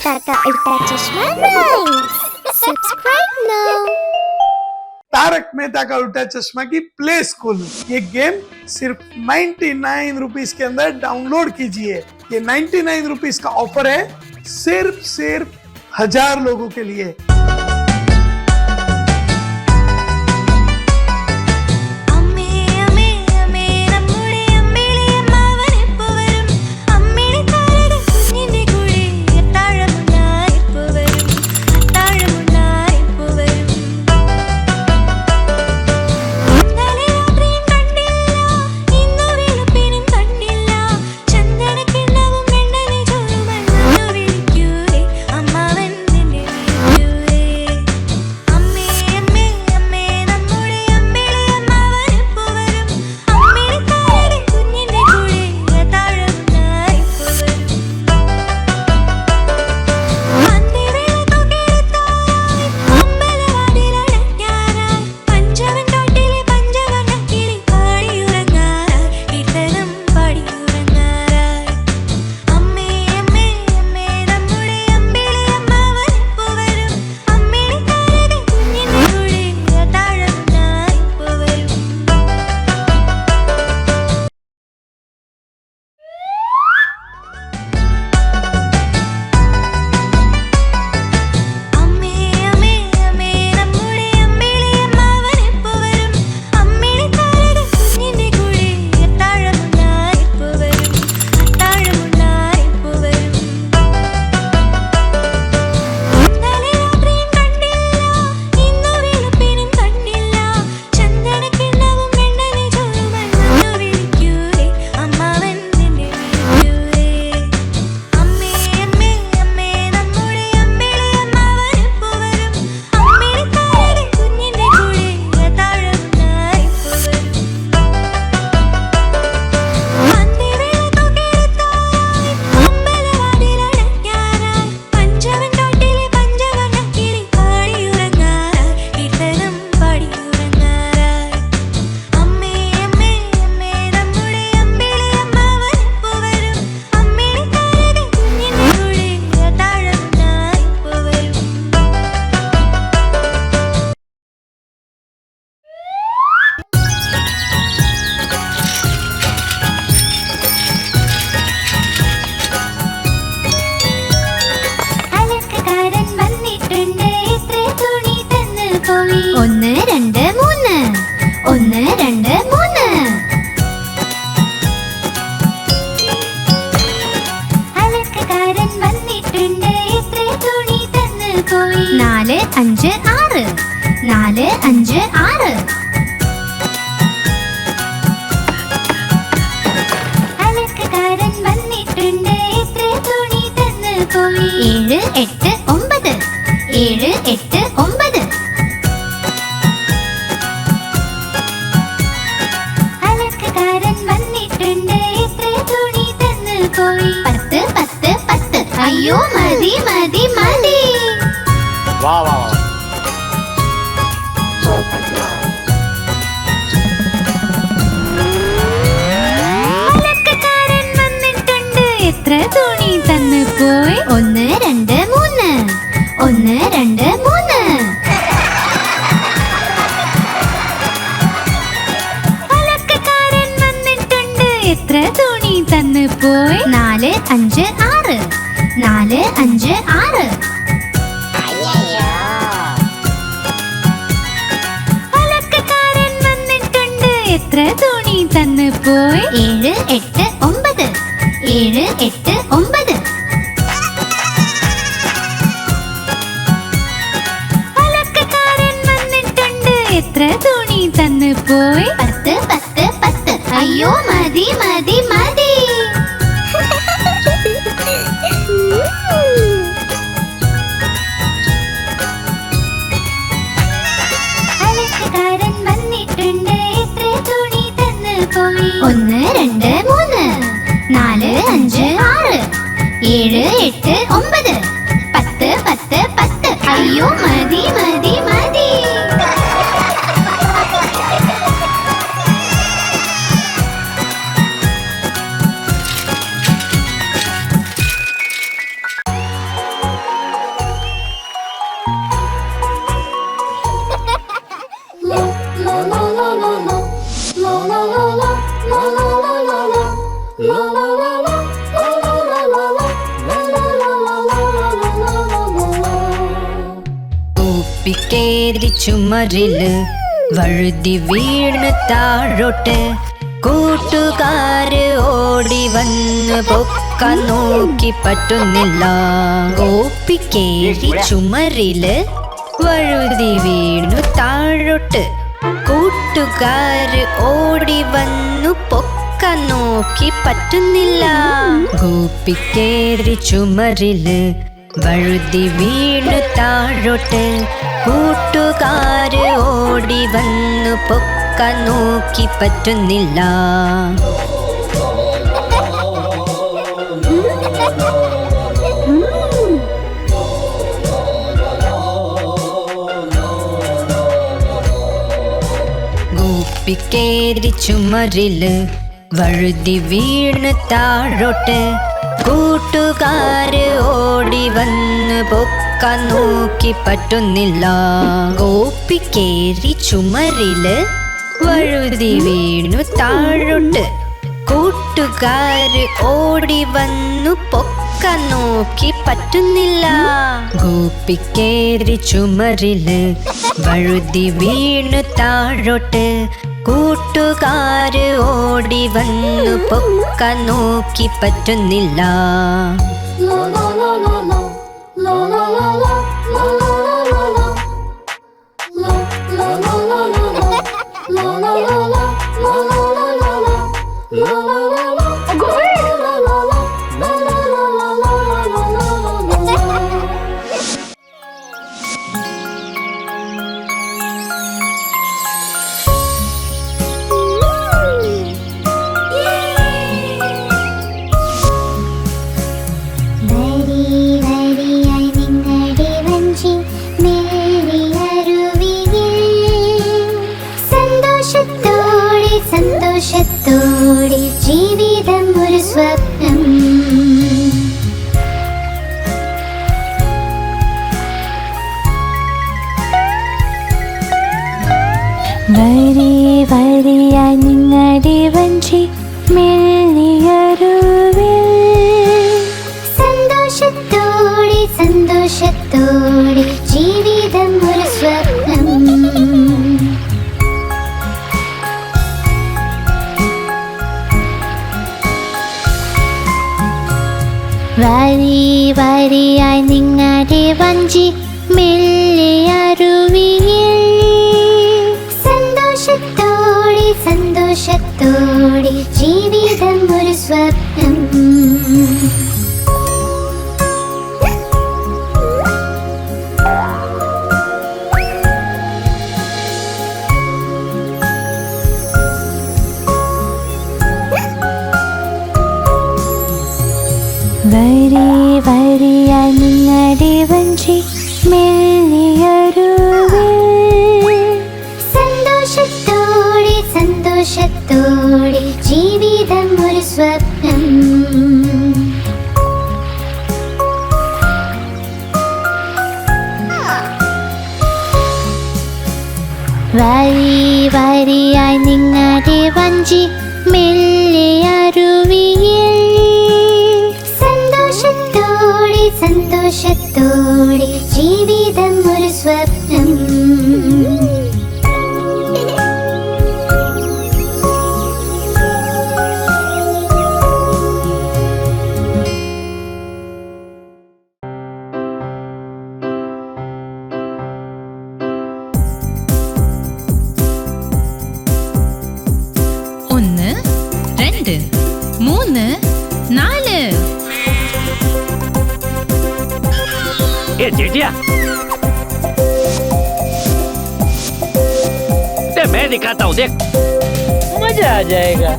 सरकार का उल्टा चश्मा rhymes. Subscribe now. Taarak Mehta Ka उल्टा चश्मा की प्ले स्कूल, ये गेम सिर्फ 99 रुपीज के अंदर डाउनलोड कीजिए। ये 99 रुपीज का ऑफर है सिर्फ 1000 लोगों के लिए। ഒന്ന് രണ്ട് മൂന്ന്, ഒന്ന് രണ്ട് മൂന്ന്. അലക്കുകാരൻ വന്നിട്ടുണ്ട്, എത്ര തുണി തന്നു പോയി. 4 5 6, 4 5 6. അലക്കുകാരൻ വന്നിട്ടുണ്ട്, എത്ര തുണി തന്നു പോയി. 7 8 9, 7 8 9.10 10 10. അയ്യോ മതി മതി മതി. വാ വാ വാ. അലക്കുകാരൻ വന്നിട്ടുണ്ട്, എത്ര തുണി തന്നു പോയി. 1 2 3, 1 2 3. അലക്കുകാരൻ വന്നിട്ടുണ്ട്, എത്ര തുണി തന്നു പോയി. 4 5 6, 4 5 6. അലക്കുകാരൻ വന്നിട്ടുണ്ട്, എത്ര തുണി തന്നു പോയി. 7 8 9, 7 8 9. അലക്കുകാരൻ വന്നിട്ടുണ്ട്, എത്ര തുണി തന്നു പോയി. 10 10 10. അയ്യോ മതി മതി മതി. അലക്കുകാരൻ വന്നിട്ടുണ്ട്, എത്ര തുണി തന്നു പോയി. 1 2 3, ൂപ്പിക്കേരി ചുമരില് വഴുതി വീണ് താഴോട്ട് കൂട്ടുകാര് ഓടി വന്ന് പൊക്കാൻ നോക്കി പറ്റുന്നില്ല. ഓപ്പിക്കേരി ചുമരില് വഴുതി വീണു താഴോട്ട് കൂട്ടുകാര് ഓടി വന്നു പൊക്കാൻ നോക്കി പറ്റുന്നില്ല. ഗോപിക്കേറി ചുമരില് വഴുതി വീണു താഴോട്ട് കൂട്ടുകാര് ഓടി വന്നു പൊക്കാൻ നോക്കി പറ്റുന്നില്ല. ഗോപിക്കേറി ചുമരില് വഴുതി വീണ് താഴോട്ട് കൂട്ടുകാര് ഓടി വന്ന് പൊക്കാൻ നോക്കി പറ്റുന്നില്ല. ഗോപിക്കേറി ചുമരില് വഴുതി വീണു താഴോട്ട് കൂട്ടുകാര് ഓടി വന്നു പൊക്കാൻ നോക്കി പറ്റുന്നില്ല. ഗോപിക്കേറി ചുമരില് വഴുതി വീണു താഴോട്ട് കൂട്ടുകാര് ഓടി വന്നു പൊക്കാൻ നോക്കി പറ്റുന്നില്ല. സന്തോഷത്തോടെ ജീവിതം ഒരു സ്വപ്നം. വരി വരിയായി നിങ്ങളുടെ വഞ്ചി മെല്ലിയരുവിൽ സന്തോഷത്തോടെ സന്തോഷത്തോടെ ജീവിതം ഒരു സ്വപ്നം. വരി വരിയായി നിങ്ങളുടെ വഞ്ചി മെല്ലിയരുവിൽ സന്തോഷത്തോടെ സന്തോഷത്തോടെ ജീവിതം ഒരു സ്വപ്നം. വരി വരിയായി നിങ്ങളുടെ വഞ്ചി മെല്ലിയരുവിൽ സന്തോഷത്തോടെ സന്തോഷത്തോടെ ജീവിതം ഒരു സ്വപ്നം. വരി വരിയായി നിങ്ങളുടെ വഞ്ചി മെല്ലിയരുവിൽ സന്തോഷത്തോടെ സന്തോഷത്തോടെ ജീവിതം ഒരു സ്വപ്നം. ഒന്ന്, രണ്ട്, മൂന്ന്, നാല്. ए जेठिया, मैं दिखाता हूँ, देख मजा आ जाएगा.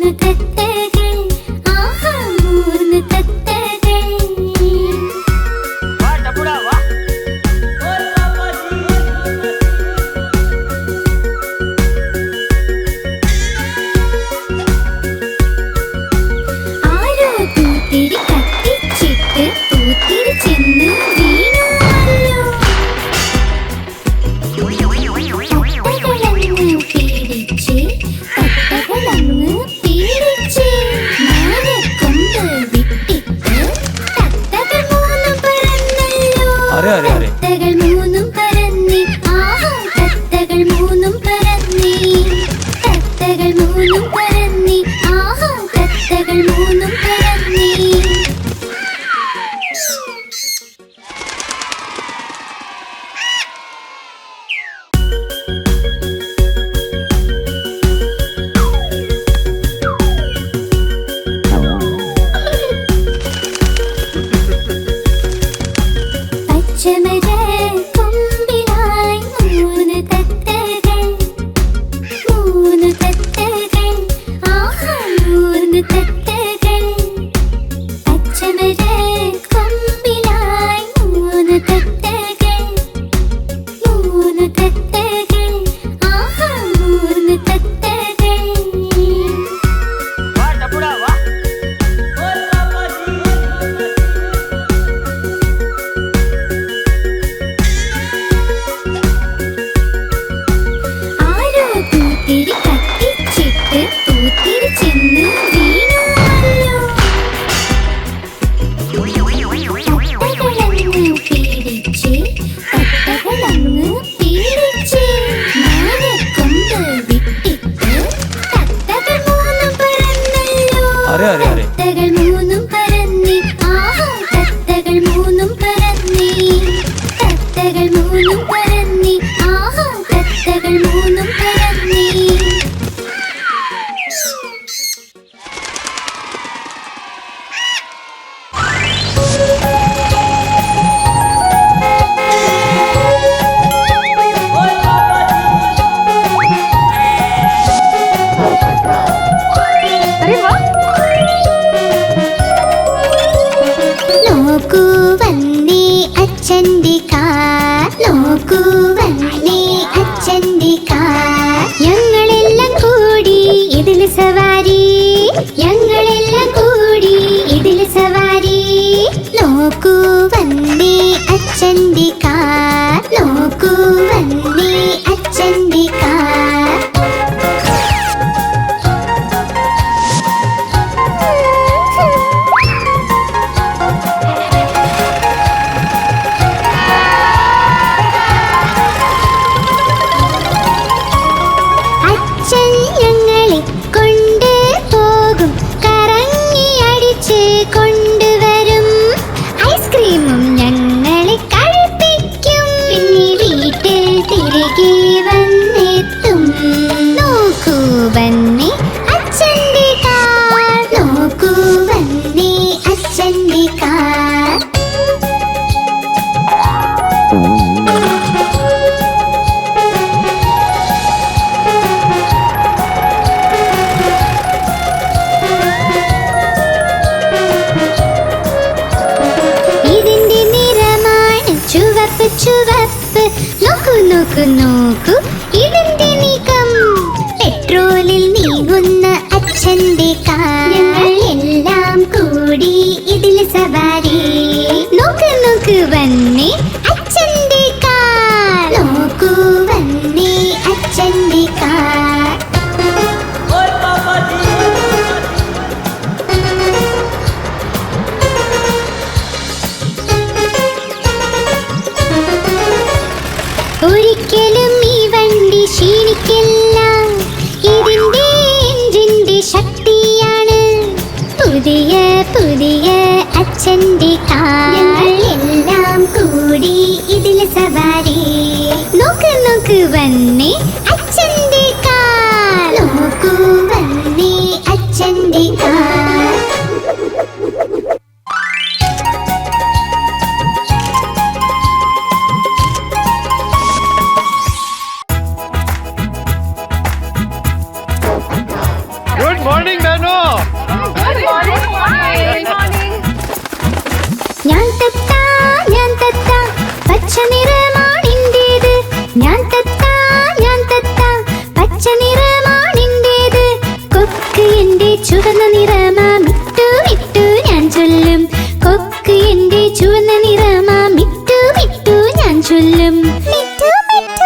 മൂന്ന് തത്തകൾ ആഹാ മൂന്ന് തത്തകൾ ആരോ പൂത്തിരി കത്തിച്ചിട്ട് പൂത്തിരി ചെന്ന് വീണുവല്ലോ തത്തകളങ്ങ് പീഡിച്ച് മാനക്കൊമ്പ് വിട്ടിട്ട് തത്തകൾ മൂന്നും പറന്നല്ലോ തത്തകൾ മൂന്നും പറന്നി ആഹാ തത്തകൾ മൂന്നും പറന്നി തത്തകൾ മൂന്നും പറന്നി ആഹാ തത്തകൾ മൂന്നും പറന്നി പച്ചമര കൊമ്പിലായി മൂന്ന് തത്തകൾ ആഹാ മൂന്ന് തത്തകൾ പച്ചമര കൊമ്പിലായി മൂന്ന് തത്തകൾ ആഹാ മൂന്ന് തത്തകൾ ആരോ പൂത്തിരി കത്തിച്ചിട്ട് പൂത്തിരി ചെന്ന് വീണുവല്ലോ തത്തകളങ്ങ് പീഡിച്ച് മാനക്കൊമ്പ് വിട്ടിട്ട് തത്തകൾ മൂന്നും പറന്നല്ലോ തത്തകൾ മൂന്നും പറന്നി ആഹാ തത്തകൾ മൂന്നും പറന്നി തത്തകൾ മൂന്നും പറന്നി ആഹാ തത്തകൾ മൂന്നും പറന്നി നോക്കൂ വന്നേ അച്ഛൻ്റെ കാർ നോക്കൂ വന്നേ അച്ഛൻ്റെ കാർ ഞങ്ങളെല്ലാം കൂടി ഇതിൽ സവാരി ഞങ്ങളെല്ലാം കൂടി ഇതിൽ സവാരി നോക്കൂ വന്നേ അച്ഛൻ്റെ കാർ നോക്കൂ വന്നേ അച്ഛൻ്റെ കാർ അച്ഛൻ ഞങ്ങളെ കൊണ്ട് പോകും കറങ്ങി അടിച്ച് കൊണ്ടുവരും ഐസ്ക്രീമും ഞങ്ങളെ കഴിപ്പിക്കും പിന്നെ വീട്ടിൽ തിരികെ വന്നെത്തും നോക്കൂ വന്നേ അച്ഛൻ്റെ കാർ നോക്കൂ വന്നേ അച്ഛൻ്റെ കാർ ഇതിന്റെ നിറമാണ് ചുവപ്പ് ചുവപ്പ് നോക്കൂ നോക്കൂ നോക്കൂ ഇതിന്റെ നീക്കം പെട്രോളിൽ നീങ്ങുന്ന അച്ഛന്റെ കാർ ഞങ്ങൾ എല്ലാം കൂടി ഇതിൽ സവാരി നോക്കൂ നോക്കൂ വന്നേ അച്ഛന്റെ കാർ നോക്കൂ വന്നേ അച്ഛന്റെ കാർ ഒരിക്കലും ഈ വണ്ടി ക്ഷീണിക്കില്ല ഇതിന്റെ എഞ്ചിന്റെ ശക്തിയാണ് പുതിയ പുതിയ അച്ഛന്റെ കാർ ഞങ്ങൾ എല്ലാം കൂടി ഇതിൽ സവാരി നോക്ക് നോക്ക് വന്നേ അച്ഛന്റെ കാർ നോക്കൂ വന്നേ അച്ഛന്റെ കാർ Good morning. മോർണിംഗ് വേണോ? ഞാൻ തത്ത പച്ച നിറമാണിൻ്റേത്. ഞാൻ തത്ത പച്ച നിറമാണിൻ്റേത്. കൊക്ക് എന്റെ ചുവന്ന നിറമാ മിട്ടു മിട്ടു ഞാൻ ചൊല്ലും. കൊക്ക് എന്റെ ചുവന്ന നിറമാ മിട്ടു മിട്ടു ഞാൻ ചൊല്ലും. മിട്ടു മിട്ടു.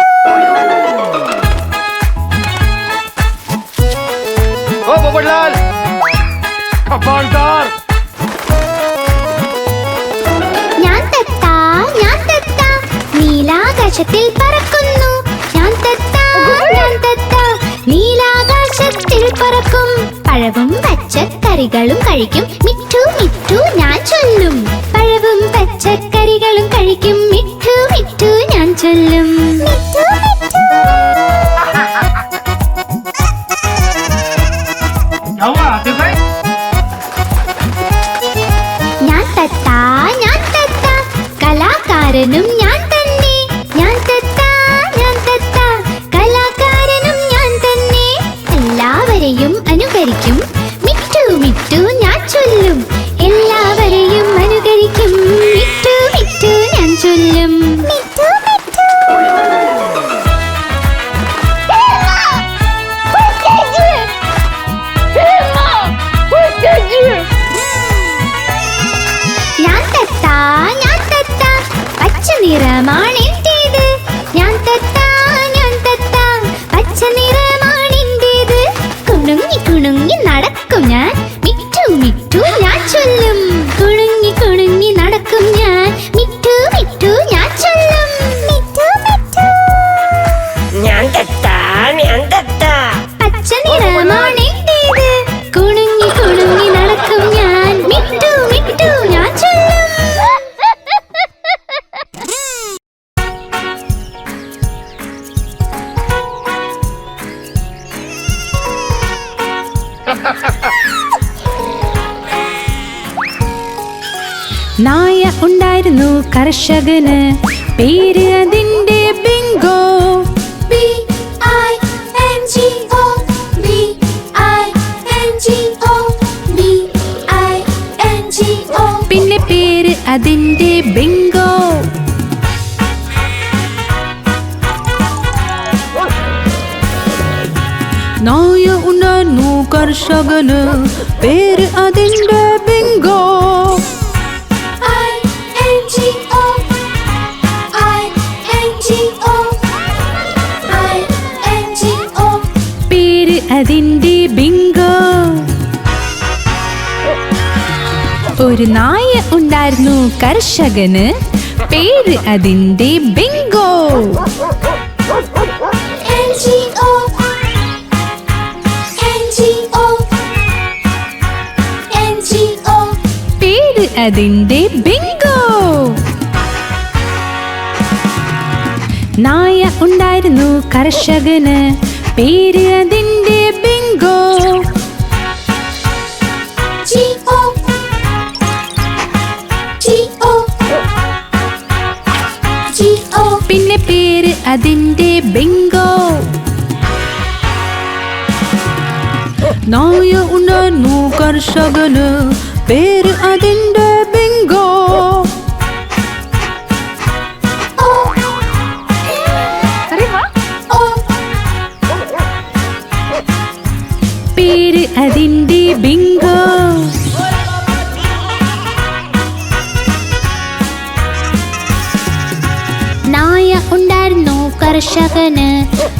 ഓ പോപ്പട്ലാൽ കമാൻഡർ. ഞാൻ തത്ത നീലാകാശത്തിൽ പറക്കുന്നു. ഞാൻ തത്ത നീലാകാശത്തിൽ പറക്കും. പഴവും പച്ചക്കറികളും കഴിക്കും മിട്ടു മിട്ടു ഞാൻ ചൊല്ലും. പഴവും പച്ചക്കറികളും കഴിക്കും മിട്ടു മിട്ടു ഞാൻ ചൊല്ലും. മിട്ടു മിട്ടു. ഞാൻ തത്ത കലാകാരനും ഞാൻ തന്നെ. ഞാൻ തത്ത കലാകാരനും ഞാൻ തന്നെ. എല്ലാവരെയും അനുകരിക്കും മിട്ടു മിട്ടു ഞാൻ ചൊല്ലും. എല്ലാവരെയും അനുകരിക്കും മിട്ടു മിട്ടു ഞാൻ ചൊല്ലും. മിട്ടു മിട്ടു. ഞാൻ തത്ത പച്ച നിറമാണെൻ്റേത്. ഞാൻ തത്ത പച്ച നിറമാണെൻ്റേത്. കുണുങ്ങി കുണുങ്ങി നടക്കും ഞാൻ മിട്ടു മിട്ടു ഞാൻ ചൊല്ലും. കുണുങ്ങി കുണുങ്ങി നടക്കും ഞാൻ മിട്ടു മിട്ടു ഞാൻ ചൊല്ലും. മിട്ടു മിട്ടു. ഞാൻ തത്ത പച്ച നിറമാണെൻ്റേത്. കുണുങ്ങി കുണുങ്ങി നടക്കും ഞാൻ മിട്ടു മിട്ടു ഞാൻ ചൊല്ലും. നായ ഉണ്ടായിരുന്നു കർഷകന്, പേര് അതിന്റെ ബിങ്കോ. BINGO BINGO. പിന്നെ പേര് അതിന്റെ ബിങ്കോ. നായ ഉണ്ടായിരുന്നു കർഷകന്, പേര് അതിന്റെ ബിങ്കോ. പേര് അതിന്റെ ബിങ്കോ. ഒരു നായ ഉണ്ടായിരുന്നു കർഷകന്, പേര് അതിന്റെ ബിങ്കോ. പേര് അതിന്റെ ബിങ്കോ. നായ ഉണ്ടായിരുന്നു കർഷകന്, പേര് അതിന്റെ ബിങ്കോ. പിന്നെ പേര് അതിന്റെ ബിങ്കോ. നായ ഉണ്ടായിരുന്നു കർഷകന്, പേര് അതിന്റെ ബിങ്കോ. പേര് അതിന്റെ ബിങ്കോ. നായ ഉണ്ടായിരുന്നു കർഷകന്,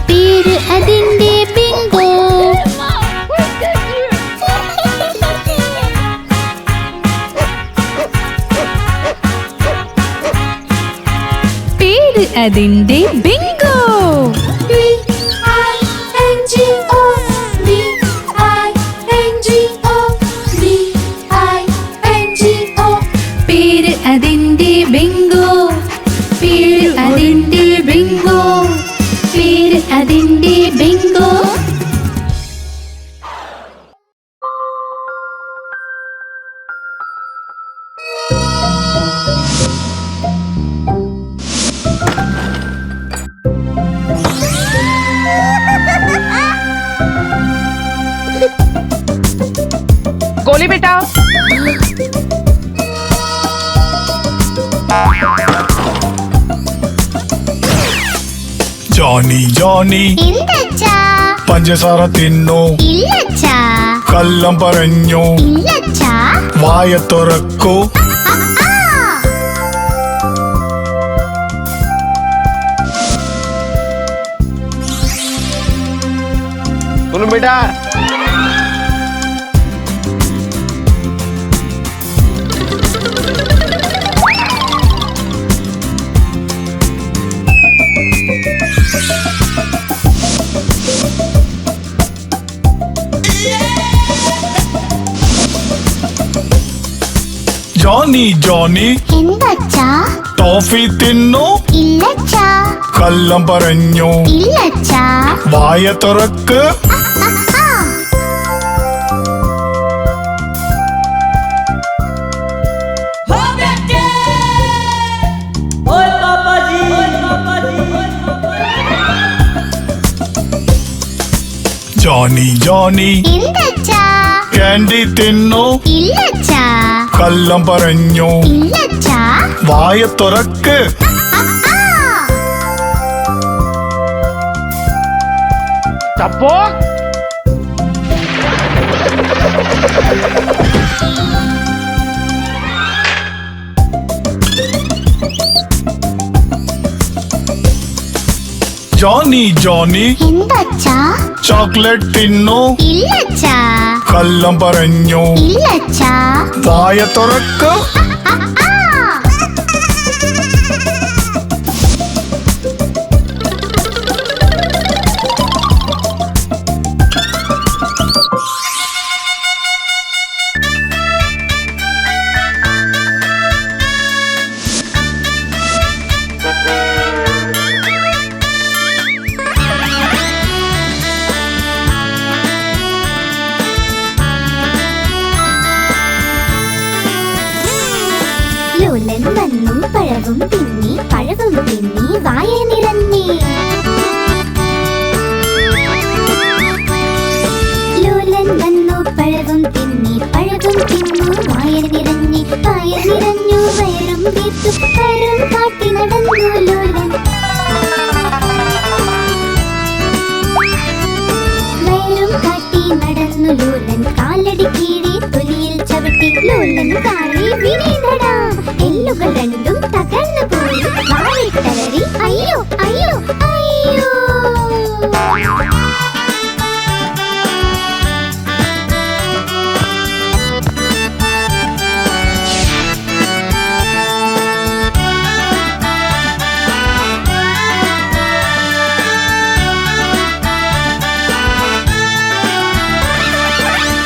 പേര് അതിന്റെ ബിങ്കോ. പേര് അതിന്റെ ബിങ്കോ. പേര് അതിന്റെ ബിങ്കോ. പേര് അതിന്റെ ബിങ്കോ. പേര് അതിന്റെ ബിങ്കോ. बोली बेटा। ജോണി ജോണി എന്തച്ചാ പഞ്ചസാര തിന്നു ഇല്ലച്ചാ കള്ളം പറഞ്ഞു ഇല്ലച്ചാ വായ തുറക്കൂ सुन बेटा, ജോണി ജോണി എന്തച്ചാ ടോഫി തിന്നു ഇല്ലച്ചാ കള്ളം പറഞ്ഞു ഇല്ലച്ചാ വായ തുറക്ക് ജോണി ജോണി എന്തച്ചാ ക്യാൻഡി തിന്നു ഇല്ലച്ചാ കള്ളം പറഞ്ഞു ഇല്ലച്ചാ വായ തുറക്ക് चप्पो ജോണി ജോണി എന്തച്ചാ ചോക്ലേറ്റ് തിന്നു ഇല്ലച്ചാ കള്ളം പറഞ്ഞു ഇല്ലച്ചാ വായ തുറക്ക് ലോലൻ വന്നു പഴവും തിന്നി വായ നിറഞ്ഞി ലോലൻ വന്നു പഴവും തിന്നു വായ നിറഞ്ഞു വയറും വീർത്തു വയറും കാട്ടി നടന്നു ലോലൻ കാലടി കീഴി തൊലിയിൽ ചവിട്ടി ലോലൻ കാറി വിനീതടാ എല്ലുകൾ രണ്ടും തകർന്നു പോയി വാളിട്ടലറി അയ്യോ അയ്യോ അയ്യോ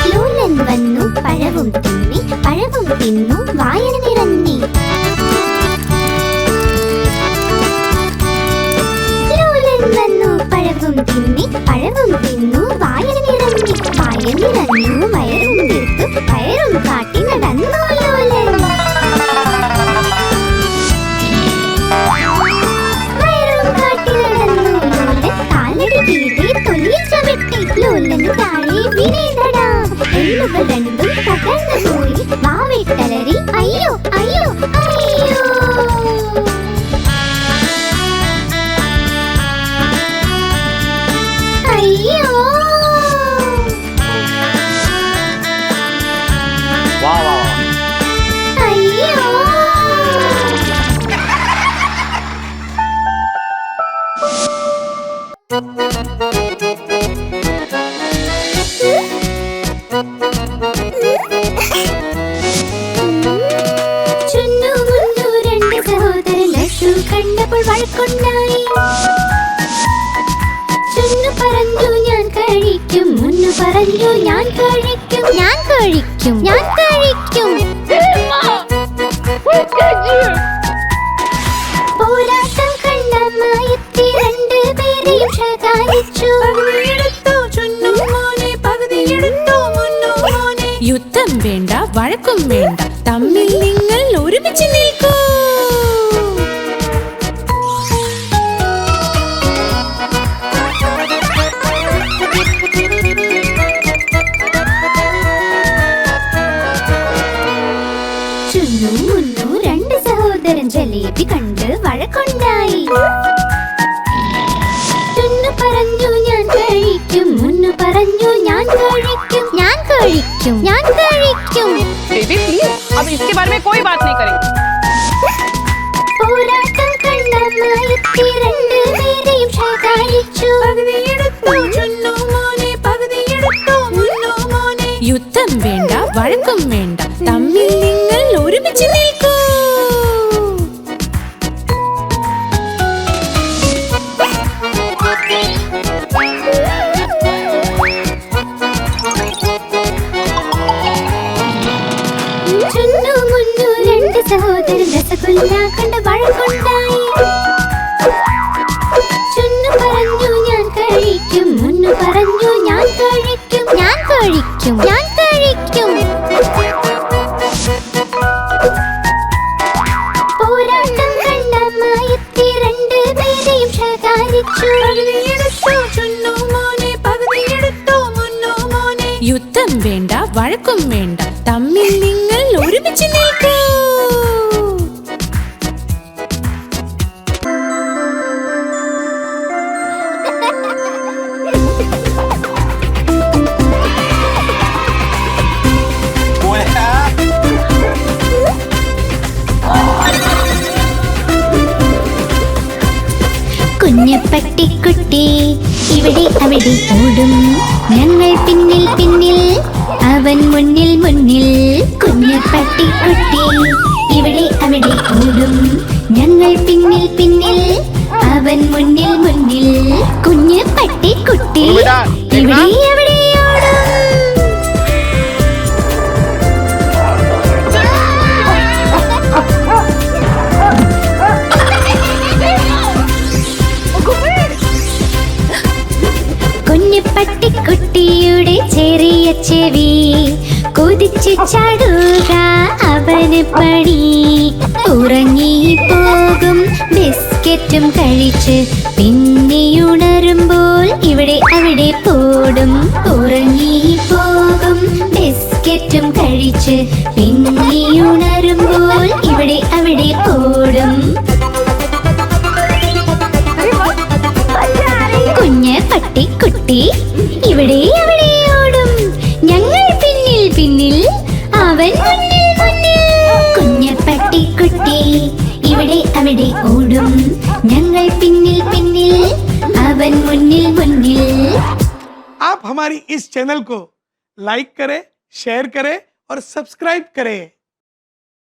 ലോലൻ വന്നു പഴവും തിന്നു വായന നിറഞ്ഞി ലോലൻ വന്നു പഴവും തിന്നു വായന നിറഞ്ഞു വയറും വീർത്തു വയറും കാട്ടി നടന്നു ലോലൻ വയറും കാട്ടി നടന്നു ലോലൻ കാലടി കീഴി തൊലിയിൽ ചവിട്ടി ലോലൻ താഴെ വിനീതടാ എല്ലുകൾ രണ്ടും തകർന്നു പോയി വാവിട്ടലറി അയ്യോ അയ്യോ അയ്യോ അയ്യോ वाह वाह वाह അയ്യോ ചുന്നു മുന്നു രണ്ട് സഹോദരൻ ലഡ്ഡു കണ്ടപ്പോൾ വഴക്കുണ്ടായി ചുന്നു പറഞ്ഞു ഞാൻ കഴിക്കും മുന്നു പറഞ്ഞു ഞാൻ കഴിക്കും പോരാട്ടം കണ്ട മായത്തി രണ്ടുപേരെയും ശകാരിച്ചു യുദ്ധം വേണ്ട വഴക്കും വേണ്ട തമ്മിൽ നിങ്ങൾ ഒരുമിച്ച് നിൽക്കൂ ജലേബി കണ്ട് വഴക്കുണ്ടായി. തുന്നു പറഞ്ഞു ഞാൻ കഴിക്കും, മുന്നു പറഞ്ഞു ഞാൻ കഴിക്കും, ഞാൻ കഴിക്കും, ഞാൻ കഴിക്കും. बेबी प्लीज अब इसके बारे में कोई बात नहीं करेंगे. പോരാട്ടം കണ്ട മായത്തി രണ്ടുപേരെയും ശകാരിച്ചു. യുദ്ധം വേണ്ട വഴക്കും വേണ്ട തമ്മിൽ നിങ്ങൾ ഒരുമിച്ച് നിൽക്കൂ. ചുന്നു മുന്നു രണ്ട് സഹോദരൻ രസഗുല്ല കണ്ട് വഴക്കുണ്ടായി. ചുന്നു പറഞ്ഞു ഞാൻ കഴിക്കും, മുന്നു പറഞ്ഞു ഞാൻ കഴിക്കും, ഞാൻ കഴിക്കും, ഞാൻ കഴിക്കും. പോരാട്ടം കണ്ട മായത്തി രണ്ടുപേരെയും ശകാരിച്ചു. യുദ്ധം വേണ്ട വഴക്കും വേണ്ട തമ്മിൽ നിങ്ങൾ ഒരുമിച്ച് നിൽക്കൂ. കുഞ്ഞു പട്ടിക്കുട്ടി ഇവിടെ അവിടെ ഓടും, ഞങ്ങൾ പിന്നിൽ പിന്നിൽ, അവൻ മുന്നിൽ മുന്നിൽ. കുഞ്ഞു പട്ടിക്കുട്ടി ഇവിടെ അവിടെ ഓടും, ഞങ്ങൾ പിന്നിൽ പിന്നിൽ, അവൻ മുന്നിൽ മുന്നിൽ. കുഞ്ഞു പട്ടിക്കുട്ടി ഇവിടെ അവിടെ ഓടും. കുഞ്ഞു പട്ടിക്കുട്ടിയുടെ ചെറിയ ചെവി കുതിച്ചു ചാടുക അവന് പണി. ഉറങ്ങിപ്പോകും ബിസ്ക്കറ്റും കഴിച്ച് പിന്നെയുണരുമ്പോൾ ഇവിടെ അവിടെ പോടും. ഉറങ്ങിപ്പോകും ബിസ്ക്കറ്റും കഴിച്ച് പിന്നെയുണരുമ്പോൾ ഇവിടെ അവിടെ പോടും. കുഞ്ഞ് പട്ടിക്കുട്ടി ഇവിടെ അവിടെ ഓടും, ഞങ്ങൾ പിന്നിൽ പിന്നിൽ, അവൻ മുന്നിൽ മുന്നിൽ. കുഞ്ഞ് പട്ടിക്കുട്ടി ഇവിടെ അവിടെ ഓടും, ഞങ്ങൾ പിന്നിൽ പിന്നിൽ, അവൻ മുന്നിൽ മുന്നിൽ. आप हमारी इस चैनल को लाइक करें, शेयर करें और सब्सक्राइब करें.